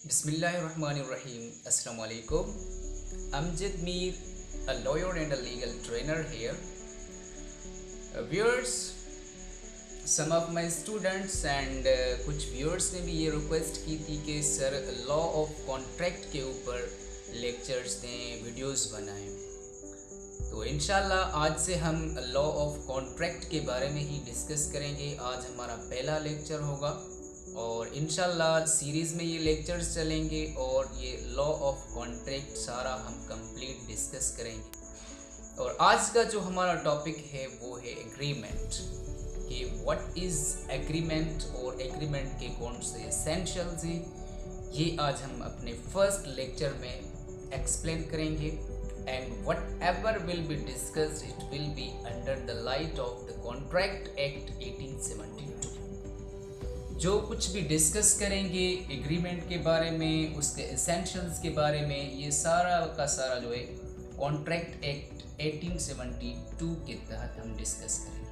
Bismillahirrahmanirrahim. Assalamu alaikum. I'm Jid Mir, a lawyer and a legal trainer here. Viewers, some of my students and कुछ viewers ने भी ये request की थी कि सर लॉ ऑफ कॉन्ट्रैक्ट के ऊपर लेक्चर्स दें, वीडियोस बनाएं। तो इंशाल्लाह आज से हम लॉ ऑफ कॉन्ट्रैक्ट के बारे में ही डिस्कस करेंगे। आज हमारा पहला लेक्चर होगा और इंशाल्लाह सीरीज़ में ये लेक्चर्स चलेंगे और ये लॉ ऑफ कॉन्ट्रैक्ट सारा हम कंप्लीट डिस्कस करेंगे। और आज का जो हमारा टॉपिक है वो है एग्रीमेंट, कि व्हाट इज़ एग्रीमेंट और एग्रीमेंट के कौन से एसेंशियल्स हैं, ये आज हम अपने फर्स्ट लेक्चर में एक्सप्लेन करेंगे। And what ever will be discussed it will be under the light of the contract act 1872। जो कुछ भी डिस्कस करेंगे एग्रीमेंट के बारे में, उसके एसेंशियल्स के बारे में, ये सारा का सारा जो है कॉन्ट्रैक्ट एक्ट 1872 के तहत हम डिस्कस करेंगे।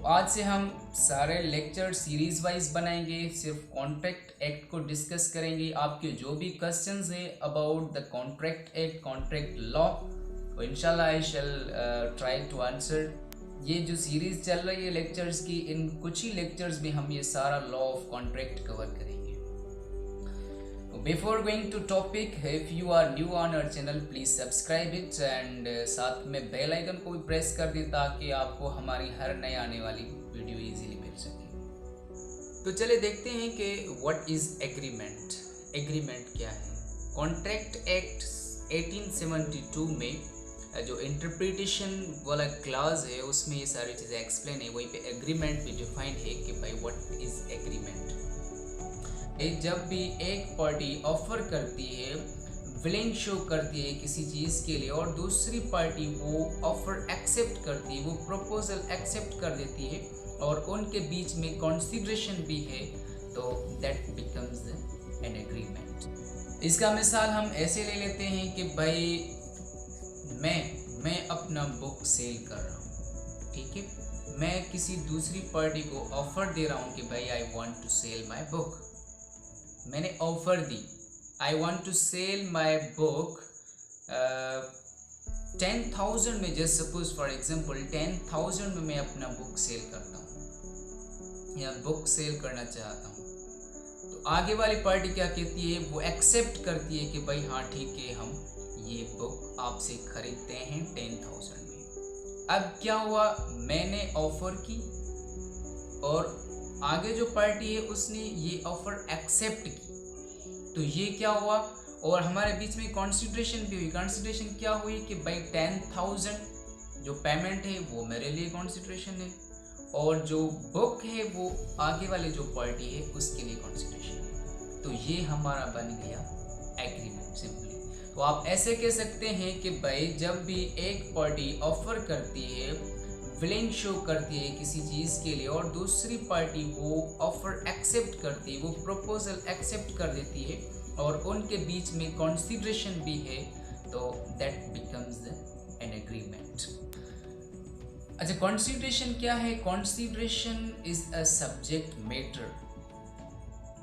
आज से हम सारे लेक्चर सीरीज वाइज बनाएंगे, सिर्फ कॉन्ट्रैक्ट एक्ट को डिस्कस करेंगे। आपके जो भी क्वेश्चंस है about the contract act, contract law, तो इंशाल्लाह आई शैल ट्राई टू आंसर। ये जो सीरीज़ चल रही है लेक्चर्स की, इन कुछ ही लेक्चर्स में हम ये सारा लॉ ऑफ कॉन्ट्रैक्ट कवर करेंगे। Before going to topic, if you are new on our channel please subscribe it and साथ में बेल आइकन को भी प्रेस कर दें ताकि आपको हमारी हर नई आने वाली वीडियो इजीली मिल सके। तो चले देखते हैं कि व्हाट इज़ एग्रीमेंट। एग्रीमेंट क्या है? कॉन्ट्रैक्ट एक्ट 1872 में जो इंटरप्रिटेशन वाला क्लास है उसमें ये सारी चीज़ें एक्सप्लेन है। वहीं पे एग्रीमेंट भी डिफाइन है कि भाई व्हाट इज़ एग्रीमेंट। जब भी एक पार्टी ऑफर करती है, विलिंग शो करती है किसी चीज़ के लिए, और दूसरी पार्टी वो ऑफर एक्सेप्ट करती है, वो प्रपोजल एक्सेप्ट कर देती है और उनके बीच में कंसीडरेशन भी है, तो दैट बिकम्स एन एग्रीमेंट। इसका मिसाल हम ऐसे ले लेते हैं कि भाई मैं अपना बुक सेल कर रहा हूँ, ठीक है। मैं किसी दूसरी पार्टी को ऑफर दे रहा हूँ कि भाई I want to sell my book. मैंने ऑफर दी, I want to sell my book 10,000 में, जस्ट सपोज फॉर एग्जांपल 10,000 में मैं अपना बुक सेल करता हूँ या बुक सेल करना चाहता हूँ। तो आगे वाली पार्टी क्या कहती है? वो एक्सेप्ट करती है कि भाई हाँ ठीक है, हम ये बुक आपसे खरीदते हैं 10,000 में। अब क्या हुआ, मैंने ऑफर की और आगे जो पार्टी है उसने ये ऑफर एक्सेप्ट की, तो ये क्या हुआ, और हमारे बीच में कंसीडरेशन भी हुई। कंसीडरेशन क्या हुई कि भाई 10,000 जो पेमेंट है वो मेरे लिए कंसीडरेशन है, और जो बुक है वो आगे वाले जो पार्टी है उसके लिए कंसीडरेशन है। तो ये हमारा बन गया एग्रीमेंट सिंपली। तो आप ऐसे कह सकते हैं कि भाई जब भी एक पार्टी ऑफर करती है, विलिंग शो करती है किसी चीज़ के लिए, और दूसरी पार्टी वो ऑफर एक्सेप्ट करती है, वो प्रपोजल एक्सेप्ट कर देती है और उनके बीच में कंसीडरेशन भी है, तो दैट बिकम्स एन एग्रीमेंट। अच्छा, कंसीडरेशन क्या है? Consideration is a subject matter,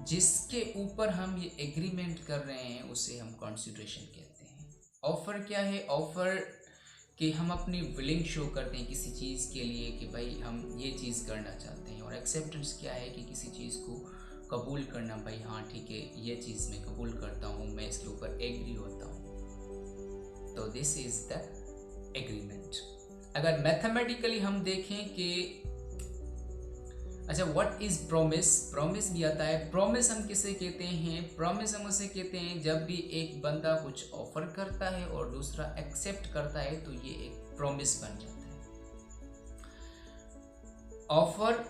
जिसके ऊपर हम ये एग्रीमेंट कर रहे हैं उसे हम कंसीडरेशन कहते हैं। ऑफर क्या है? ऑफर कि हम अपनी विलिंग शो करते हैं किसी चीज़ के लिए कि भाई हम ये चीज़ करना चाहते हैं, और एक्सेप्टेंस क्या है कि किसी चीज़ को कबूल करना, भाई हाँ ठीक है ये चीज़ मैं कबूल करता हूँ, मैं इसके ऊपर एग्री होता हूँ। तो दिस इज़ द एग्रीमेंट। अगर मैथमेटिकली हम देखें कि अच्छा व्हाट इज़ प्रॉमिस, प्रॉमिस भी आता है। प्रॉमिस हम किसे कहते हैं? प्रॉमिस हम उसे कहते हैं जब भी एक बंदा कुछ ऑफर करता है और दूसरा एक्सेप्ट करता है, तो ये एक प्रॉमिस बन जाता है। ऑफर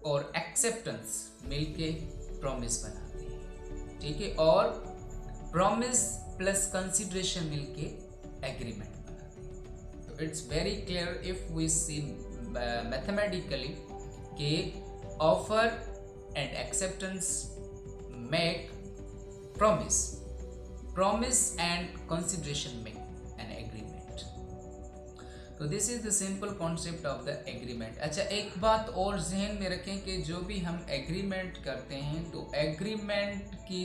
और एक्सेप्टेंस मिलके प्रॉमिस बनाते हैं, ठीक है, और प्रॉमिस प्लस कंसीडरेशन मिलके एग्रीमेंट बनाते हैं। तो it's very clear if we see mathematically कि offer and acceptance make promise and consideration make an agreement। तो this is the simple concept of the agreement. अच्छा, एक बात और जहन में रखें कि जो भी हम एग्रीमेंट करते हैं तो एग्रीमेंट की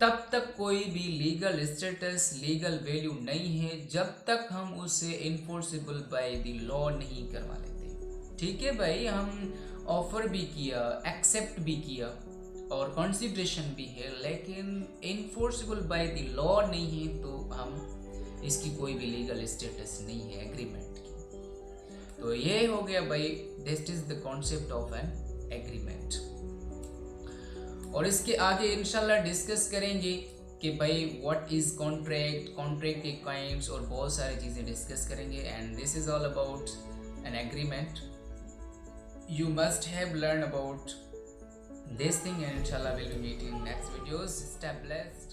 तब तक कोई भी लीगल स्टेटस, लीगल वैल्यू नहीं है जब तक हम उसे इन्फोर्सेबल बाय द लॉ नहीं करवा लेते। ठीक है भाई, हम ऑफर भी किया, एक्सेप्ट भी किया और कंसिडरेशन भी है, लेकिन इन्फोर्सेबल बाय द लॉ नहीं है तो हम इसकी कोई भी लीगल स्टेटस नहीं है एग्रीमेंट की। तो ये हो गया भाई, this is the concept of an agreement. और इसके आगे इंशाल्लाह डिस्कस करेंगे कि भाई व्हाट इज कॉन्ट्रैक्ट, कॉन्ट्रैक्ट के काइंड्स और बहुत सारी चीज़ें डिस्कस करेंगे। And this is all about an agreement. You must have learn about this thing, and inshallah we'll be meeting in next videos. Stay blessed.